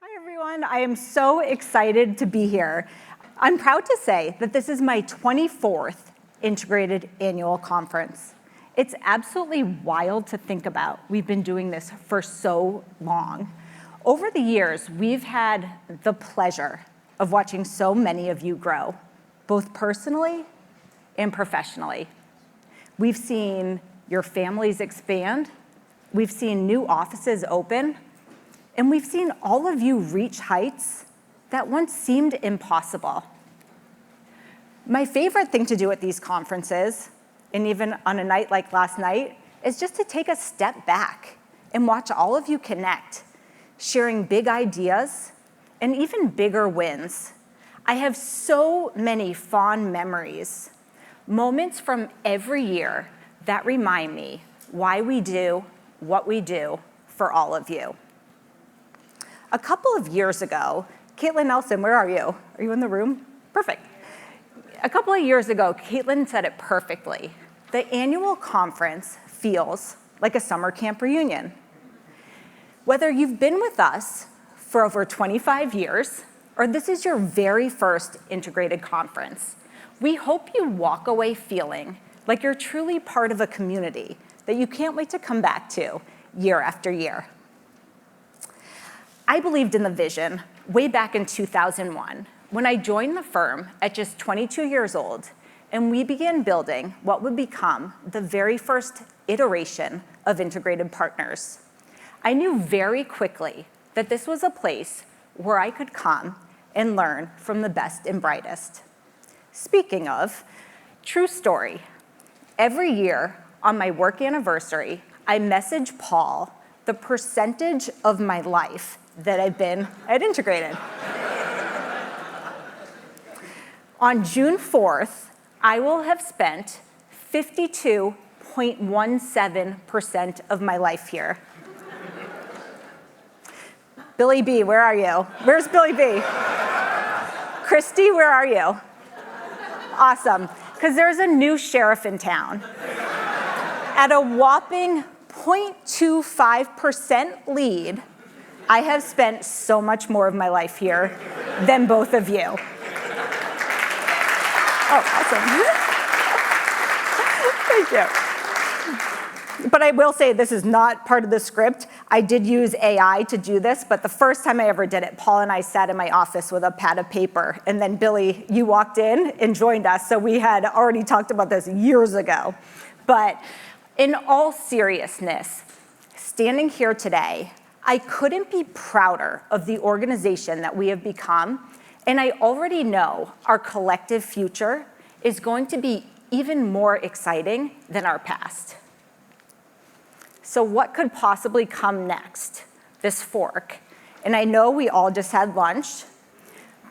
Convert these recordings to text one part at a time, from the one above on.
Hi, everyone. I am so excited to be here. I'm proud to say that this is my 24th Integrated Annual Conference. It's absolutely wild to think about. We've been doing this for so long. Over the years, we've had the pleasure of watching so many of you grow, both personally and professionally. We've seen your families expand, we've seen new offices open, and we've seen all of you reach heights that once seemed impossible. My favorite thing to do at these conferences, and even on a night like last night, is just to take a step back and watch all of you connect, sharing big ideas and even bigger wins. I have so many fond memories, moments from every year that remind me why we do what we do for all of you. A couple of years ago, Caitlin Nelson, where are you? Are you in the room? Perfect. A couple of years ago, Caitlin said it perfectly. The annual conference feels like a summer camp reunion. Whether you've been with us for over 25 years, or this is your very first integrated conference, we hope you walk away feeling like you're truly part of a community that you can't wait to come back to year after year. I believed in the vision way back in 2001 when I joined the firm at just 22 years old, and we began building what would become the very first iteration of Integrated Partners. I knew very quickly that this was a place where I could come and learn from the best and brightest. Speaking of, true story, every year on my work anniversary, I message Paul the percentage of my life that I've been at Integrated. On June 4th, I will have spent 52.17% of my life here. Billy B, where are you? Where's Billy B? Christy, where are you? Awesome, because there's a new sheriff in town. At a whopping 0.25% lead, I have spent so much more of my life here than both of you. Oh, awesome. Thank you. But I will say this is not part of the script. I did use AI to do this, but the first time I ever did it, Paul and I sat in my office with a pad of paper, and then Billy, you walked in and joined us, so we had already talked about this years ago. But in all seriousness, standing here today, I couldn't be prouder of the organization that we have become, and I already know our collective future is going to be even more exciting than our past. So what could possibly come next? This fork. And I know we all just had lunch,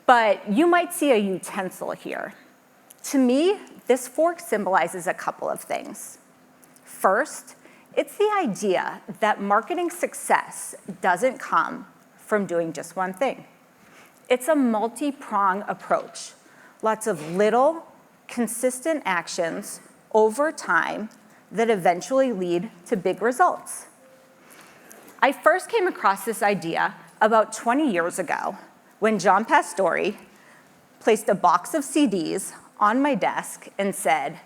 but you might see a utensil here. To me, this fork symbolizes a couple of things. First, it's the idea that marketing success doesn't come from doing just one thing. It's a multi-pronged approach. Lots of little, consistent actions over time that eventually lead to big results. I first came across this idea about 20 years ago when John Pastore placed a box of CDs on my desk and said,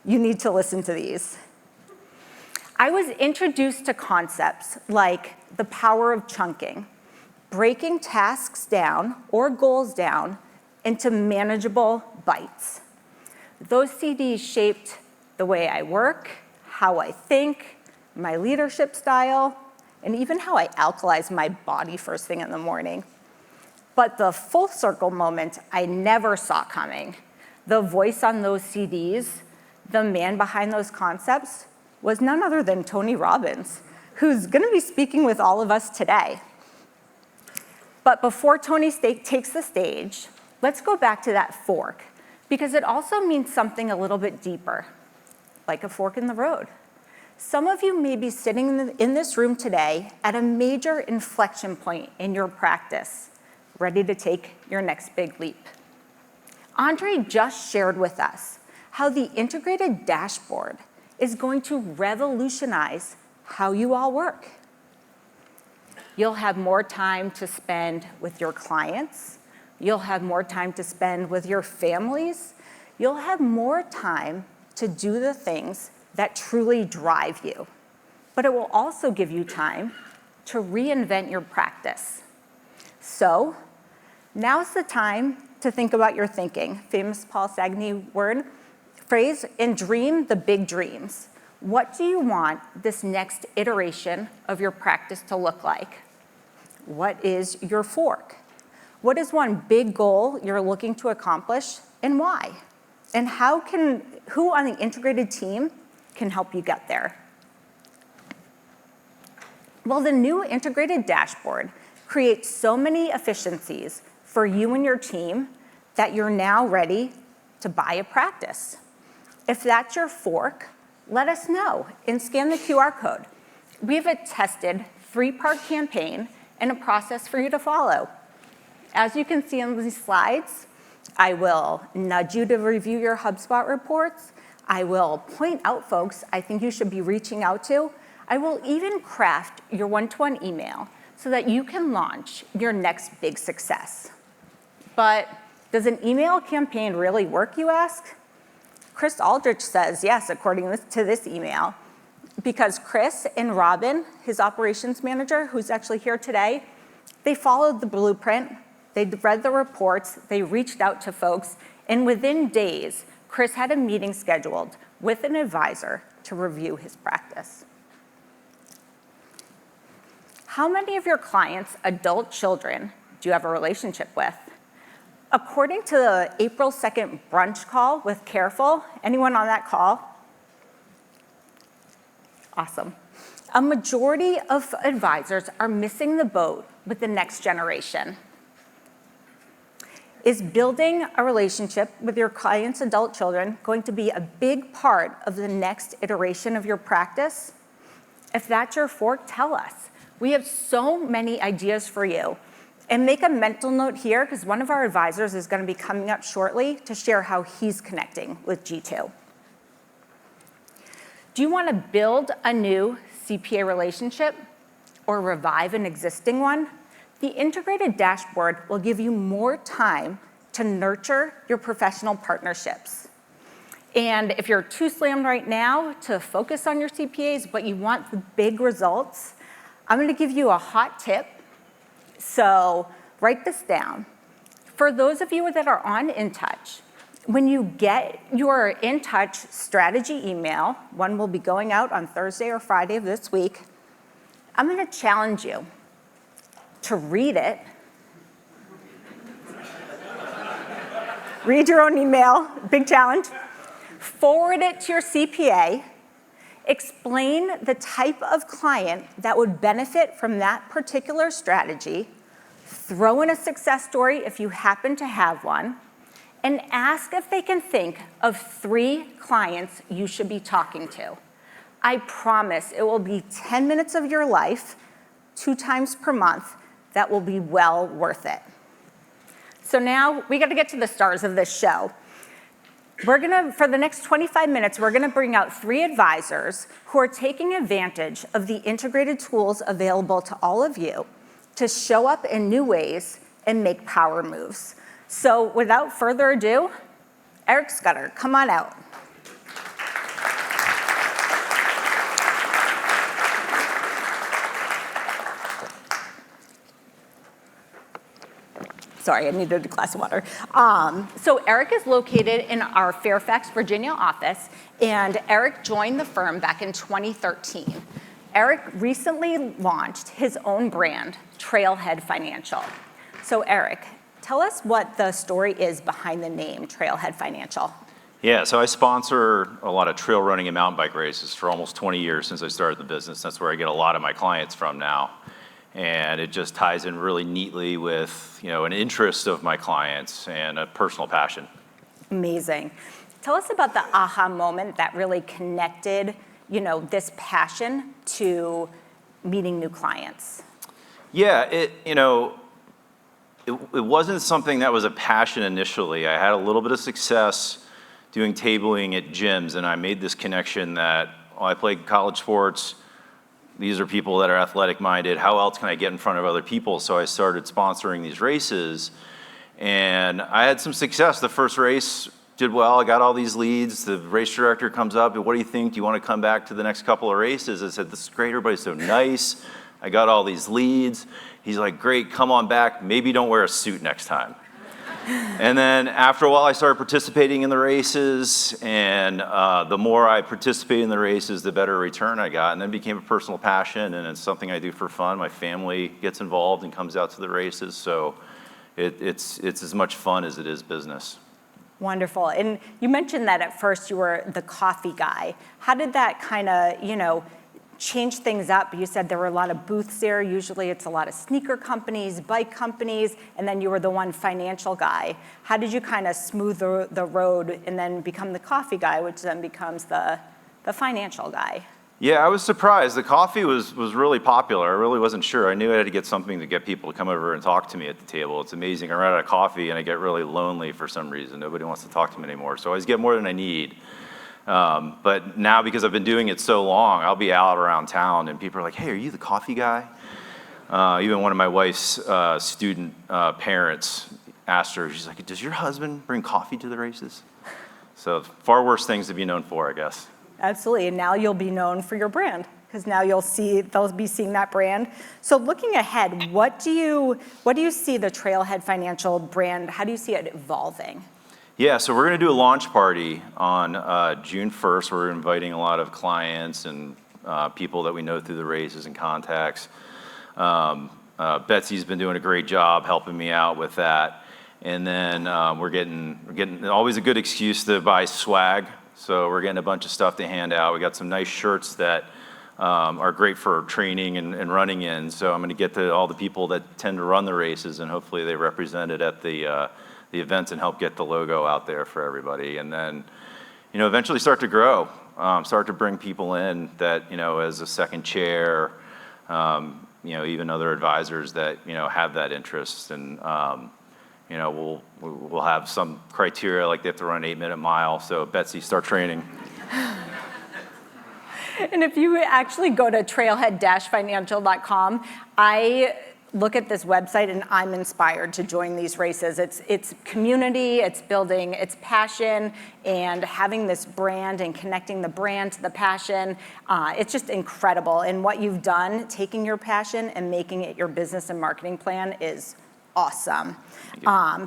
"You need to listen to these." I was introduced to concepts like the power of chunking, breaking tasks down or goals down into manageable bites. Those CDs shaped the way I work, how I think, my leadership style, and even how I alkalize my body first thing in the morning. But the full circle moment I never saw coming, the voice on those CDs, the man behind those concepts, was none other than Tony Robbins, who's gonna be speaking with all of us today. But before Tony takes the stage, let's go back to that fork, because it also means something a little bit deeper, like a fork in the road. Some of you may be sitting in this room today at a major inflection point in your practice, ready to take your next big leap. Andre just shared with us how the integrated dashboard is going to revolutionize how you all work. You'll have more time to spend with your clients. You'll have more time to spend with your families. You'll have more time to do the things that truly drive you. But it will also give you time to reinvent your practice. So now's the time to think about your thinking. Famous Paul Sagney phrase, and dream the big dreams. What do you want this next iteration of your practice to look like? What is your fork? What is one big goal you're looking to accomplish, and why? And who on the integrated team can help you get there? Well, the new integrated dashboard creates so many efficiencies for you and your team that you're now ready to buy a practice. If that's your fork, let us know and scan the QR code. We have a tested 3-part campaign and a process for you to follow. As you can see on these slides, I will nudge you to review your HubSpot reports. I will point out folks I think you should be reaching out to. I will even craft your one-to-one email so that you can launch your next big success. But does an email campaign really work, you ask? Chris Aldrich says yes, according to this email, because Chris and Robin, his operations manager, who's actually here today, they followed the blueprint, they read the reports, they reached out to folks, and within days, Chris had a meeting scheduled with an advisor to review his practice. How many of your clients' adult children do you have a relationship with? According to the April 2nd brunch call with Careful, anyone on that call? Awesome. A majority of advisors are missing the boat with the next generation. Is building a relationship with your clients' adult children going to be a big part of the next iteration of your practice? If that's your fork, tell us. We have so many ideas for you. And make a mental note here, because one of our advisors is going to be coming up shortly to share how he's connecting with G2. Do you want to build a new CPA relationship or revive an existing one? The integrated dashboard will give you more time to nurture your professional partnerships. And if you're too slammed right now to focus on your CPAs, but you want the big results, I'm going to give you a hot tip. So write this down. For those of you that are on InTouch, when you get your InTouch strategy email, one will be going out on Thursday or Friday of this week, I'm going to challenge you to read it. Read your own email, big challenge. Forward it to your CPA. Explain the type of client that would benefit from that particular strategy. Throw in a success story if you happen to have one, and ask if they can think of 3 clients you should be talking to. I promise it will be 10 minutes of your life, 2 times per month, that will be well worth it. So now we got to get to the stars of this show. For the next 25 minutes, we're gonna bring out 3 advisors who are taking advantage of the integrated tools available to all of you to show up in new ways and make power moves. So without further ado, Eric Scudder, come on out. Sorry, I needed a glass of water. So Eric is located in our Fairfax, Virginia office, and Eric joined the firm back in 2013. Eric recently launched his own brand, Trailhead Financial. So Eric, tell us what the story is behind the name Trailhead Financial. Yeah, so I sponsor a lot of trail running and mountain bike races for almost 20 years since I started the business. That's where I get a lot of my clients from now. And it just ties in really neatly with, an interest of my clients and a personal passion. Amazing. Tell us about the aha moment that really connected, this passion to meeting new clients. Yeah, it wasn't something that was a passion initially. I had a little bit of success doing tabling at gyms, and I made this connection that I played college sports, these are people that are athletic minded. How else can I get in front of other people? So I started sponsoring these races, and I had some success. The first race did well. I got all these leads. The race director comes up, and what do you think? Do you want to come back to the next couple of races? I said, this is great. Everybody's so nice. I got all these leads. He's like, great, come on back. Maybe don't wear a suit next time. And then after a while, I started participating in the races, and the more I participated in the races, the better return I got, and then it became a personal passion, and it's something I do for fun. My family gets involved and comes out to the races, so it's as much fun as it is business. Wonderful. And you mentioned that at first you were the coffee guy. How did that kind of, change things up? You said there were a lot of booths there. Usually it's a lot of sneaker companies, bike companies, and then you were the one financial guy. How did you kind of smooth the road and then become the coffee guy, which then becomes the financial guy? Yeah, I was surprised. The coffee was really popular. I really wasn't sure. I knew I had to get something to get people to come over and talk to me at the table. It's amazing. I run out of coffee and I get really lonely for some reason. Nobody wants to talk to me anymore. So I always get more than I need. But now, because I've been doing it so long, I'll be out around town and people are like, hey, are you the coffee guy? Even one of my wife's student parents asked her, she's like, does your husband bring coffee to the races? So far worse things to be known for, I guess. Absolutely, and now you'll be known for your brand, because now they'll be seeing that brand. So looking ahead, what do you see the Trailhead Financial brand, how do you see it evolving? Yeah, so we're going to do a launch party on June 1st. We're inviting a lot of clients and people that we know through the races and contacts. Betsy's been doing a great job helping me out with that. And then we're getting always a good excuse to buy swag. So we're getting a bunch of stuff to hand out. We got some nice shirts that are great for training and running in. So I'm going to get to all the people that tend to run the races, and hopefully they represent it at the events and help get the logo out there for everybody. And then, eventually start to grow, start to bring people in that, as a second chair, even other advisors that, have that interest. And, we'll have some criteria, like they have to run an 8-minute mile. So Betsy, start training. And if you actually go to trailhead-financial.com, I look at this website and I'm inspired to join these races. It's community, it's building, it's passion, and having this brand and connecting the brand to the passion. It's just incredible. And what you've done, taking your passion and making it your business and marketing plan, is awesome.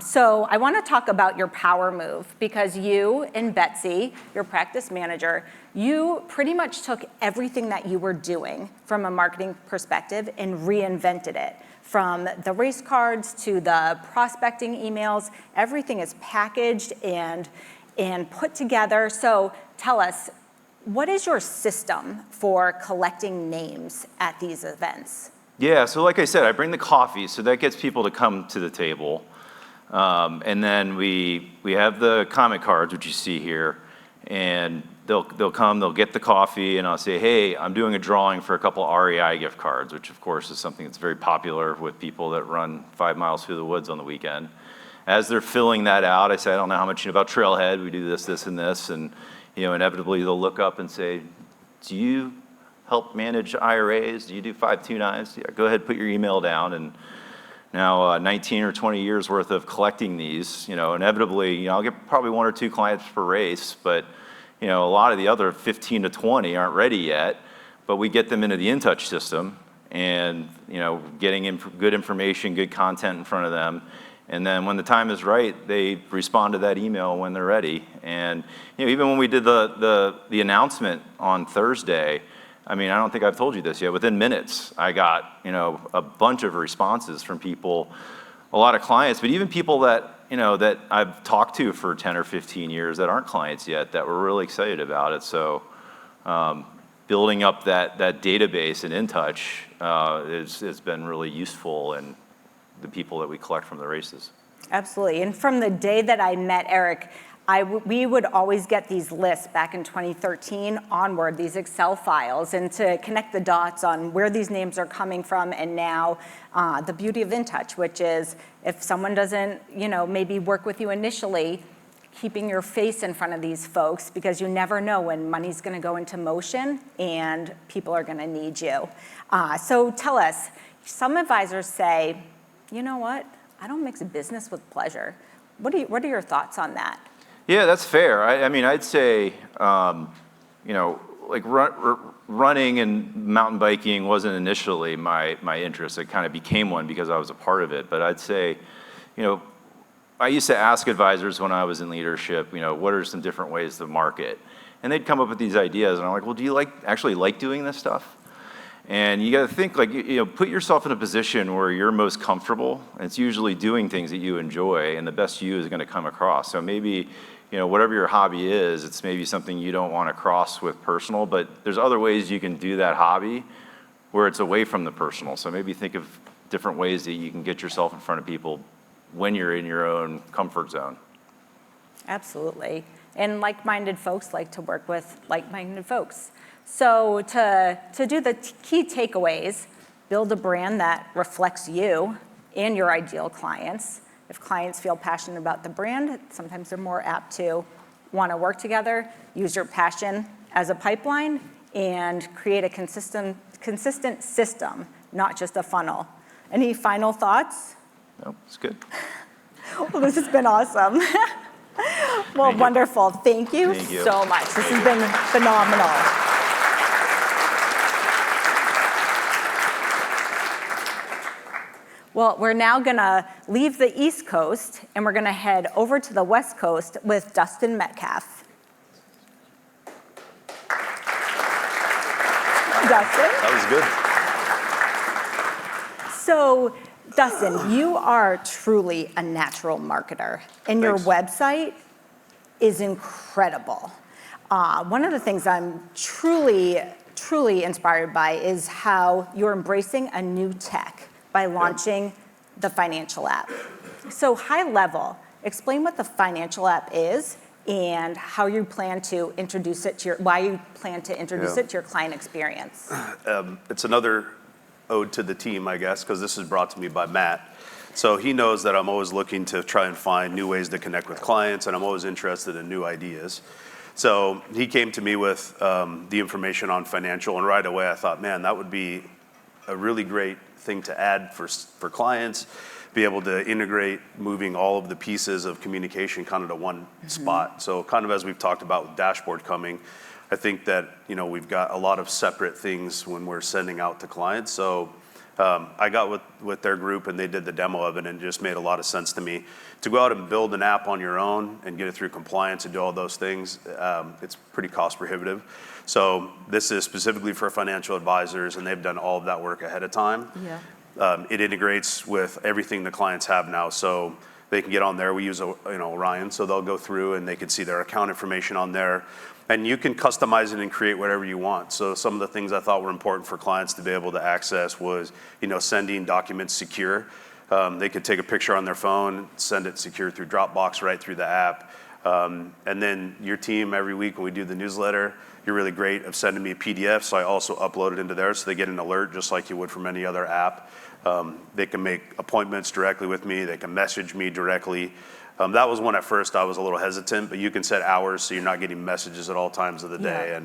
So I want to talk about your power move, because you and Betsy, your practice manager, you pretty much took everything that you were doing from a marketing perspective and reinvented it. From the race cards to the prospecting emails, everything is packaged and put together. So tell us, what is your system for collecting names at these events? Yeah, so like I said, I bring the coffee, so that gets people to come to the table. And then we have the comment cards, which you see here, and they'll come, they'll get the coffee, and I'll say, hey, I'm doing a drawing for a couple REI gift cards, which of course is something that's very popular with people that run 5 miles through the woods on the weekend. As they're filling that out, I say, I don't know how much you know about Trailhead, we do this, this, and this, and inevitably they'll look up and say, do you help manage IRAs? Do you do 529s? Yeah, go ahead, put your email down. And now 19 or 20 years worth of collecting these, inevitably, I'll get probably 1 or 2 clients per race, but a lot of the other 15 to 20 aren't ready yet, but we get them into the InTouch system and, getting good information, good content in front of them. And then when the time is right, they respond to that email when they're ready. And even when we did the announcement on Thursday, I don't think I've told you this yet. Within minutes, I got a bunch of responses from people, a lot of clients, but even people that that I've talked to for 10 or 15 years that aren't clients yet, that were really excited about it. So building up that database and InTouch has been really useful, and the people that we collect from the races. Absolutely. And from the day that I met Eric, we would always get these lists back in 2013 onward, these Excel files, and to connect the dots on where these names are coming from. And now the beauty of InTouch, which is if someone doesn't, maybe work with you initially, keeping your face in front of these folks, because you never know when money's going to go into motion and people are going to need you. So tell us, some advisors say, you know what, I don't mix business with pleasure. What are your thoughts on that? Yeah, that's fair. I mean, I'd say, like running and mountain biking wasn't initially my interest. It kind of became one because I was a part of it. But I'd say, I used to ask advisors when I was in leadership, what are some different ways to market? And they'd come up with these ideas, and I'm like, well, do you actually like doing this stuff? And you got to think, put yourself in a position where you're most comfortable. And it's usually doing things that you enjoy, and the best you is going to come across. So maybe, whatever your hobby is, it's maybe something you don't want to cross with personal, but there's other ways you can do that hobby where it's away from the personal. So maybe think of different ways that you can get yourself in front of people when you're in your own comfort zone. Absolutely. And like-minded folks like to work with like-minded folks. So to do the key takeaways, build a brand that reflects you and your ideal clients. If clients feel passionate about the brand, sometimes they're more apt to want to work together. Use your passion as a pipeline and create a consistent system, not just a funnel. Any final thoughts? No, it's good. Well, this has been awesome. Well, wonderful. Thank you so much. This has been phenomenal. Well, we're now going to leave the East Coast, and we're going to head over to the West Coast with Dustin Metcalf. Dustin? That was good. So, Dustin, you are truly a natural marketer, and your website is incredible. One of the things I'm truly inspired by is how you're embracing a new tech by launching the financial app. So high level, explain what the financial app is and how you plan to introduce it to why you plan to introduce it to your client experience. It's another ode to the team, I guess, because this is brought to me by Matt. So he knows that I'm always looking to try and find new ways to connect with clients, and I'm always interested in new ideas. So he came to me with the information on financial, and right away I thought, man, that would be a really great thing to add for clients, be able to integrate moving all of the pieces of communication kind of to one spot. So kind of as we've talked about with Dashboard coming, I think that we've got a lot of separate things when we're sending out to clients. So I got with their group and they did the demo of it, and it just made a lot of sense to me. To go out and build an app on your own and get it through compliance and do all those things, it's pretty cost prohibitive. So this is specifically for financial advisors, and they've done all of that work ahead of time. Yeah. It integrates with everything the clients have now, so they can get on there. We use Orion, so they'll go through and they can see their account information on there. And you can customize it and create whatever you want. So some of the things I thought were important for clients to be able to access was, sending documents secure. They could take a picture on their phone, send it secure through Dropbox right through the app. And then your team, every week when we do the newsletter, you're really great of sending me a PDF, so I also upload it into there so they get an alert just like you would from any other app. They can make appointments directly with me. They can message me directly. That was when at first I was a little hesitant, but you can set hours so you're not getting messages at all times of the day.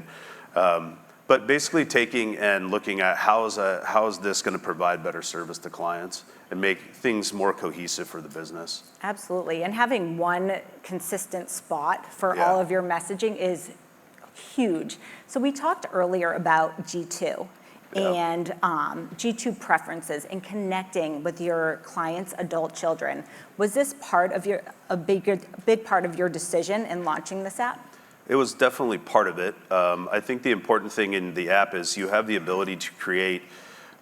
And but basically taking and looking at how is this going to provide better service to clients and make things more cohesive for the business. Absolutely, and having one consistent spot for all of your messaging is huge. So we talked earlier about G2. And G2 preferences and connecting with your clients' adult children. Was this part of a big part of your decision in launching this app? It was definitely part of it. I think the important thing in the app is you have the ability to create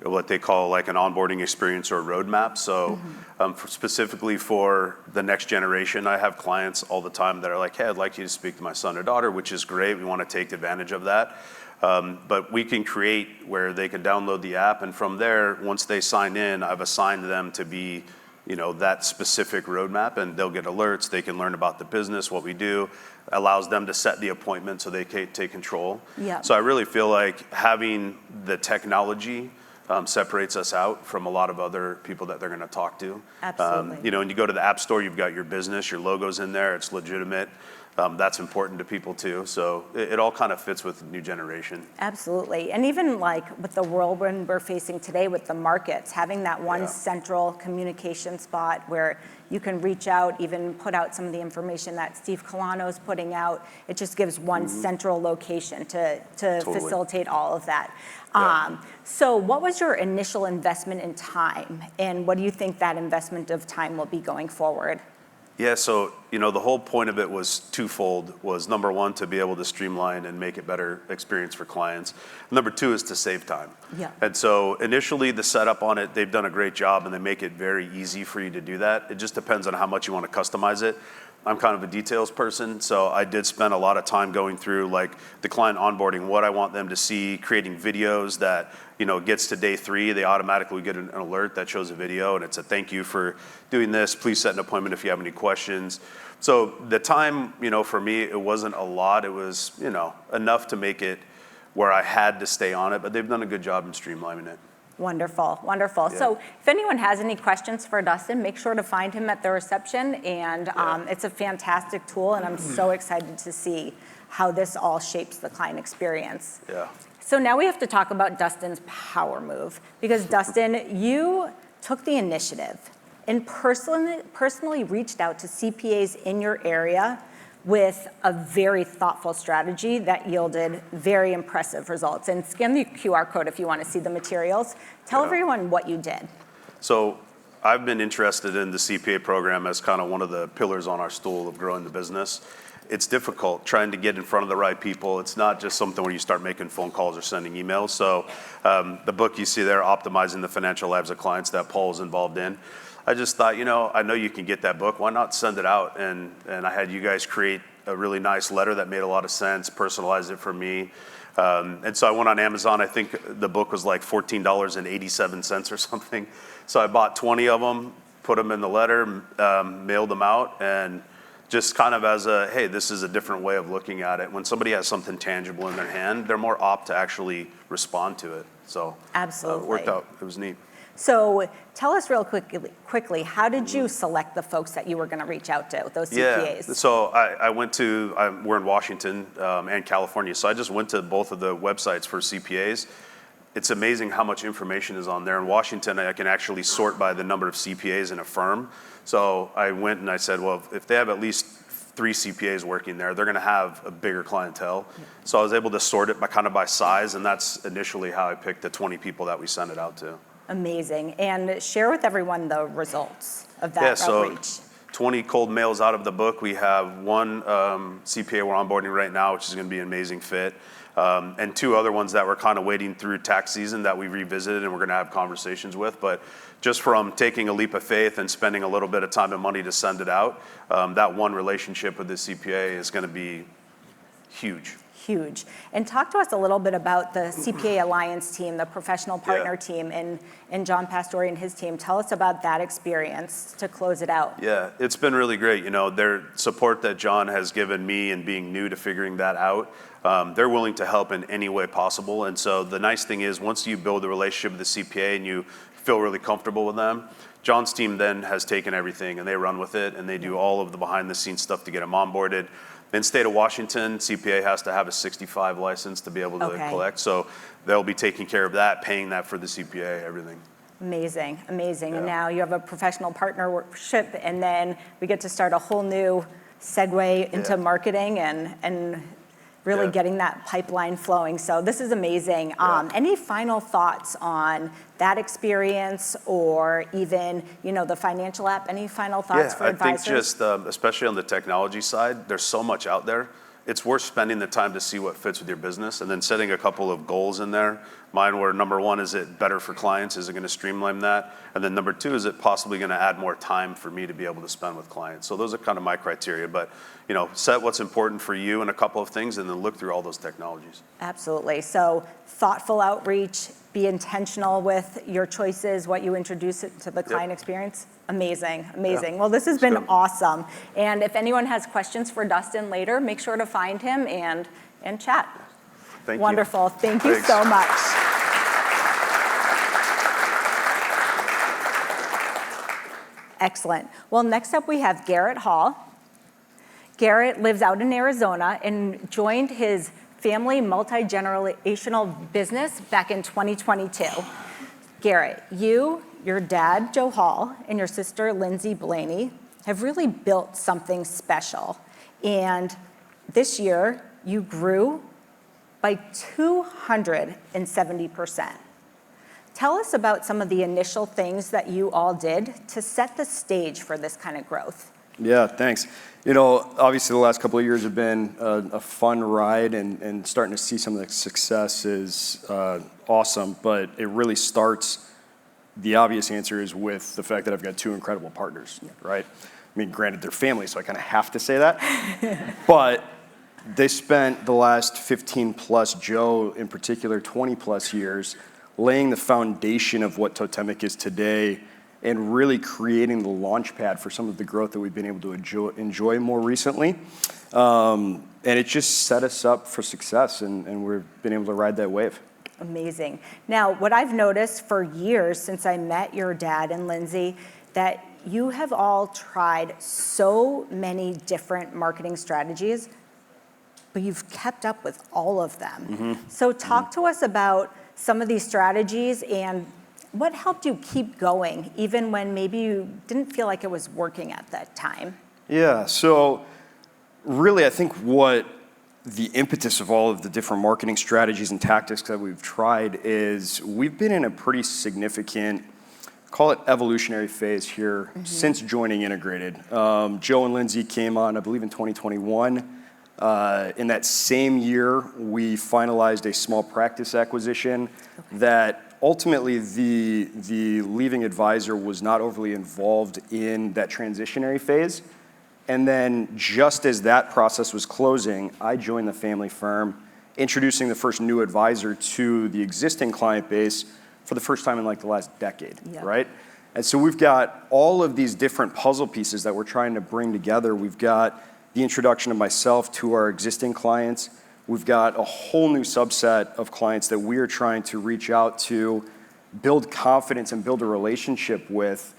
what they call like an onboarding experience or a roadmap. So specifically for the next generation, I have clients all the time that are like, hey, I'd like you to speak to my son or daughter, which is great. We want to take advantage of that. But we can create where they can download the app, and from there, once they sign in, I've assigned them to be, that specific roadmap, and they'll get alerts. They can learn about the business, what we do, allows them to set the appointment so they can take control. Yeah. So I really feel like having the technology separates us out from a lot of other people that they're going to talk to. Absolutely. When you go to the App Store, you've got your business, your logo's in there, it's legitimate. That's important to people too. So it all kind of fits with the new generation. Absolutely. And even like with the whirlwind we're facing today with the markets, having that one central communication spot where you can reach out, even put out some of the information that Steve Colano's putting out. It just gives one central location to facilitate all of that. Yeah. So what was your initial investment in time? And what do you think that investment of time will be going forward? Yeah, so the whole point of it was twofold. Was number one, to be able to streamline and make it better experience for clients. Number two is to save time. Yeah. And so initially the setup on it, they've done a great job and they make it very easy for you to do that. It just depends on how much you want to customize it. I'm kind of a details person, so I did spend a lot of time going through like the client onboarding, what I want them to see, creating videos that, gets to day 3, they automatically get an alert that shows a video and it's a thank you for doing this. Please set an appointment if you have any questions. So the time, for me, it wasn't a lot. It was, enough to make it where I had to stay on it, but they've done a good job in streamlining it. Wonderful, wonderful. Yeah. So if anyone has any questions for Dustin, make sure to find him at the reception. And it's a fantastic tool, and I'm so excited to see how this all shapes the client experience. Yeah. So now we have to talk about Dustin's power move, because Dustin, you took the initiative and personally reached out to CPAs in your area with a very thoughtful strategy that yielded very impressive results. And scan the QR code if you want to see the materials. Tell everyone what you did. So I've been interested in the CPA program as kind of one of the pillars on our stool of growing the business. It's difficult trying to get in front of the right people. It's not just something where you start making phone calls or sending emails. So the book you see there, Optimizing the Financial Lives of Clients, that Paul is involved in, I just thought, I know you can get that book. Why not send it out? And I had you guys create a really nice letter that made a lot of sense, personalized it for me. And so I went on Amazon. I think the book was like $14.87 or something. So I bought 20 of them, put them in the letter, mailed them out, and just kind of as a, hey, this is a different way of looking at it. When somebody has something tangible in their hand, they're more apt to actually respond to it. So Absolutely. It worked out. It was neat. So tell us real quickly, how did you select the folks that you were going to reach out to, those CPAs? Yeah, so I went to, we're in Washington and California, so I just went to both of the websites for CPAs. It's amazing how much information is on there. In Washington, I can actually sort by the number of CPAs in a firm. So I went and I said, well, if they have at least 3 CPAs working there, they're going to have a bigger clientele. Yeah. So I was able to sort it by size, and that's initially how I picked the 20 people that we sent it out to. Amazing. And share with everyone the results of that outreach. So 20 cold mails out of the book. We have one CPA we're onboarding right now, which is going to be an amazing fit. And 2 other ones that we're kind of waiting through tax season that we revisited and we're going to have conversations with. But just from taking a leap of faith and spending a little bit of time and money to send it out, that one relationship with the CPA is going to be huge. Huge. And talk to us a little bit about the CPA Alliance team, the professional partner team, and John Pastore and his team. Tell us about that experience to close it out. Yeah, it's been really great. Their support that John has given me and being new to figuring that out, they're willing to help in any way possible. And so the nice thing is once you build a relationship with the CPA and you feel really comfortable with them, John's team then has taken everything and they run with it and they do all of the behind the scenes stuff to get them onboarded. In state of Washington, CPA has to have a 65 license to be able to collect. So they'll be taking care of that, paying that for the CPA, everything. Amazing, amazing. Yeah. And now you have a professional partnership, and then we get to start a whole new segue into marketing and really getting that pipeline flowing. So this is amazing. Any final thoughts on that experience or even, the financial app? Any final thoughts for advisors? I think just, especially on the technology side, there's so much out there. It's worth spending the time to see what fits with your business and then setting a couple of goals in there. Mine were, number 1, is it better for clients? Is it going to streamline that? And then number 2, is it possibly going to add more time for me to be able to spend with clients? So those are kind of my criteria. But, set what's important for you in a couple of things and then look through all those technologies. Absolutely. So thoughtful outreach, be intentional with your choices, what you introduce to the client experience. Amazing, amazing. Well, this has been awesome. And if anyone has questions for Dustin later, make sure to find him and chat. Thank you. Wonderful. Thank you so much. Excellent. Well, next up we have Garrett Hall. Garrett lives out in Arizona and joined his family multi-generational business back in 2022. Garrett, you, your dad, Joe Hall, and your sister, Lindsay Blaney, have really built something special. And this year, you grew by 270%. Tell us about some of the initial things that you all did to set the stage for this kind of growth. Yeah, thanks. You know, obviously the last couple of years have been a fun ride, and starting to see some of the success is awesome, but it really starts, the obvious answer is with the fact that I've got two incredible partners, right? I mean, granted, they're family, so I kind of have to say that, but they spent the last 15 plus, Joe in particular, 20 plus years, laying the foundation of what Totemic is today and really creating the launch pad for some of the growth that we've been able to enjoy more recently. And it just set us up for success, and we've been able to ride that wave. Amazing. Now, what I've noticed for years since I met your dad and Lindsay, that you have all tried so many different marketing strategies, but you've kept up with all of them. So talk to us about some of these strategies and what helped you keep going, even when maybe you didn't feel like it was working at that time? Yeah, so really I think what the impetus of all of the different marketing strategies and tactics that we've tried is we've been in a pretty significant, call it evolutionary phase here since joining Integrated. Joe and Lindsay came on, I believe, in 2021. In that same year, we finalized a small practice acquisition that ultimately the leaving advisor was not overly involved in that transitionary phase. And then just as that process was closing, I joined the family firm, introducing the first new advisor to the existing client base for the first time in like the last decade, right? And so we've got all of these different puzzle pieces that we're trying to bring together. We've got the introduction of myself to our existing clients. We've got a whole new subset of clients that we are trying to reach out to, build confidence and build a relationship with.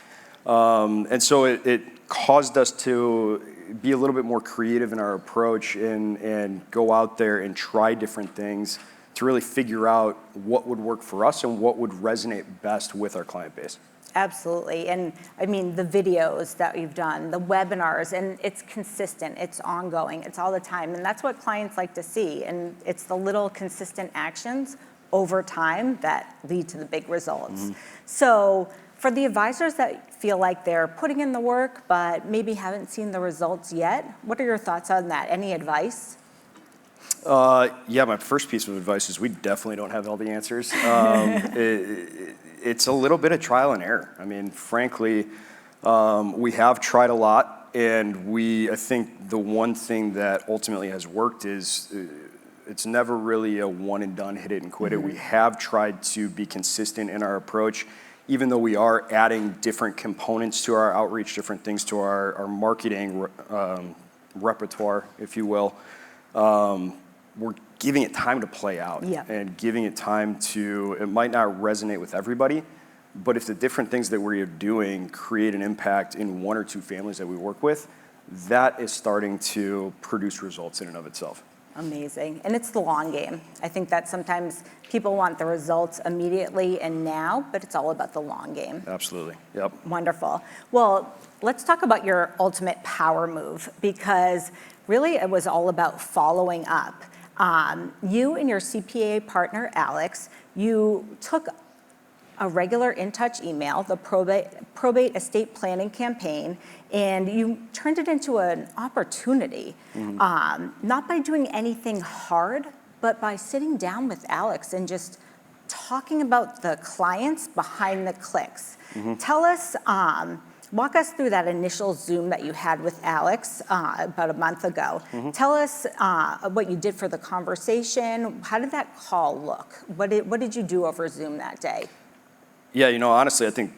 And so it caused us to be a little bit more creative in our approach and go out there and try different things to really figure out what would work for us and what would resonate best with our client base. Absolutely. And I mean, the videos that you've done, the webinars, and it's consistent, it's ongoing, it's all the time. And that's what clients like to see. And it's the little consistent actions over time that lead to the big results. So for the advisors that feel like they're putting in the work, but maybe haven't seen the results yet, what are your thoughts on that? Any advice? Yeah, my first piece of advice is we definitely don't have all the answers. It's a little bit of trial and error. I mean, frankly, we have tried a lot, and I think the one thing that ultimately has worked is it's never really a one and done, hit it and quit it. We have tried to be consistent in our approach, even though we are adding different components to our outreach, different things to our marketing repertoire, if you will. We're giving it time to play out and giving it time to, it might not resonate with everybody, but if the different things that we're doing create an impact in one or two families that we work with, that is starting to produce results in and of itself. Amazing. And it's the long game. I think that sometimes people want the results immediately and now, but it's all about the long game. Absolutely. Yep. Wonderful. Well, let's talk about your ultimate power move, because really it was all about following up. You and your CPA partner, Alex, you took a regular In Touch email, the probate estate planning campaign, and you turned it into an opportunity, not by doing anything hard, but by sitting down with Alex and just talking about the clients behind the clicks. Tell us, walk us through that initial Zoom that you had with Alex about a month ago. Tell us what you did for the conversation. How did that call look? What did you do over Zoom that day? Yeah, you know, honestly, I think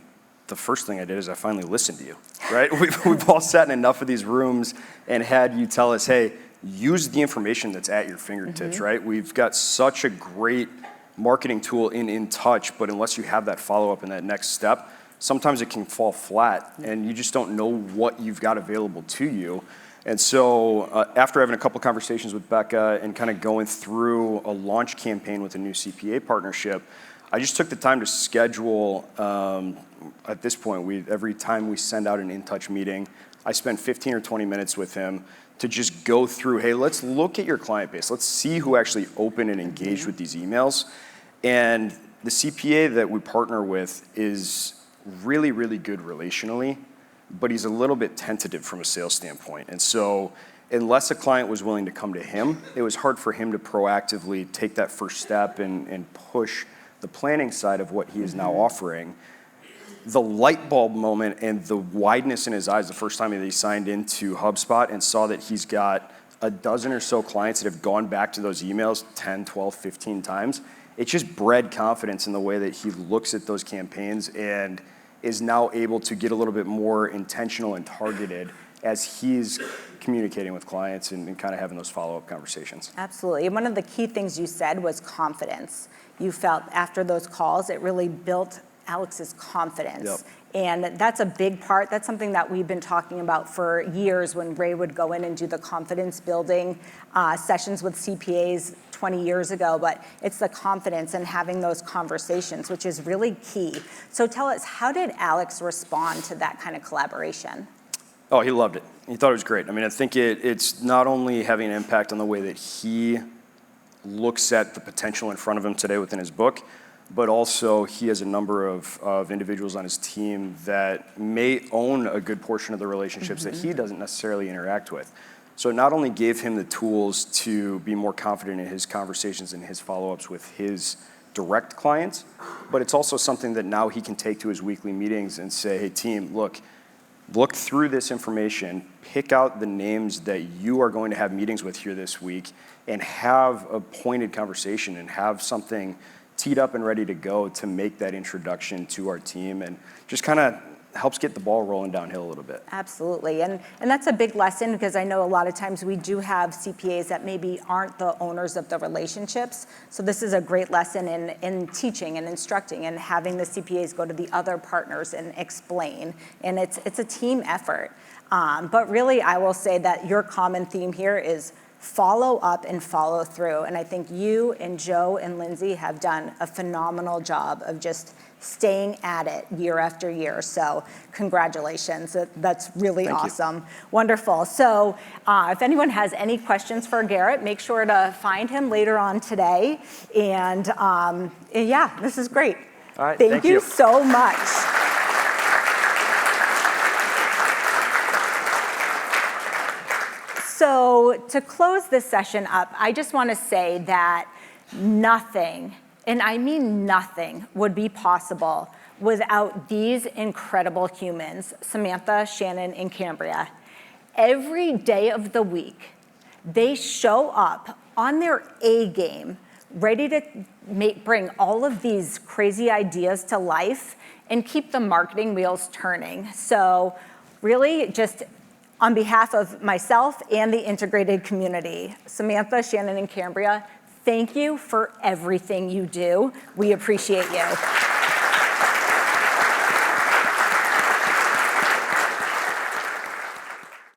the first thing I did is I finally listened to you, right? We've all sat in enough of these rooms and had you tell us, hey, use the information that's at your fingertips, right? We've got such a great marketing tool in touch, but unless you have that follow-up and that next step, sometimes it can fall flat and you just don't know what you've got available to you. And so after having a couple conversations with Becca and kind of going through a launch campaign with a new CPA partnership, I just took the time to schedule, at this point, every time we send out an in-touch meeting, I spend 15 or 20 minutes with him to just go through, hey, let's look at your client base. Let's see who actually opened and engaged with these emails. And the CPA that we partner with is really, really good relationally, but he's a little bit tentative from a sales standpoint. And so unless a client was willing to come to him, it was hard for him to proactively take that first step and push the planning side of what he is now offering. The light bulb moment and the wideness in his eyes the first time that he signed into HubSpot and saw that he's got a dozen or so clients that have gone back to those emails 10, 12, 15 times, it just bred confidence in the way that he looks at those campaigns and is now able to get a little bit more intentional and targeted as he's communicating with clients and kind of having those follow-up conversations. Absolutely. And one of the key things you said was confidence. You felt after those calls, it really built Alex's confidence. Yep. And that's a big part. That's something that we've been talking about for years when Ray would go in and do the confidence building sessions with CPAs 20 years ago. But it's the confidence and having those conversations, which is really key. So tell us, how did Alex respond to that kind of collaboration? Oh, he loved it. He thought it was great. I mean, I think it's not only having an impact on the way that he looks at the potential in front of him today within his book, but also he has a number of individuals on his team that may own a good portion of the relationships that he doesn't necessarily interact with. So it not only gave him the tools to be more confident in his conversations and his follow-ups with his direct clients, but it's also something that now he can take to his weekly meetings and say, hey team, look through this information, pick out the names that you are going to have meetings with here this week, and have a pointed conversation and have something teed up and ready to go to make that introduction to our team, and just kind of helps get the ball rolling downhill a little bit. Absolutely, and that's a big lesson, because I know a lot of times we do have CPAs that maybe aren't the owners of the relationships. So this is a great lesson in teaching and instructing and having the CPAs go to the other partners and explain. And it's a team effort. But really, I will say that your common theme here is follow up and follow through. And I think you and Joe and Lindsay have done a phenomenal job of just staying at it year after year. So congratulations. That's really awesome. Wonderful. So if anyone has any questions for Garrett, make sure to find him later on today. And yeah, this is great. All right, Thank you so much. So to close this session up, I just want to say that nothing, and I mean nothing, would be possible without these incredible humans, Samantha, Shannon, and Cambria. Every day of the week, they show up on their A game, ready to bring all of these crazy ideas to life and keep the marketing wheels turning. So really, just on behalf of myself and the integrated community, Samantha, Shannon, and Cambria, thank you for everything you do. We appreciate you.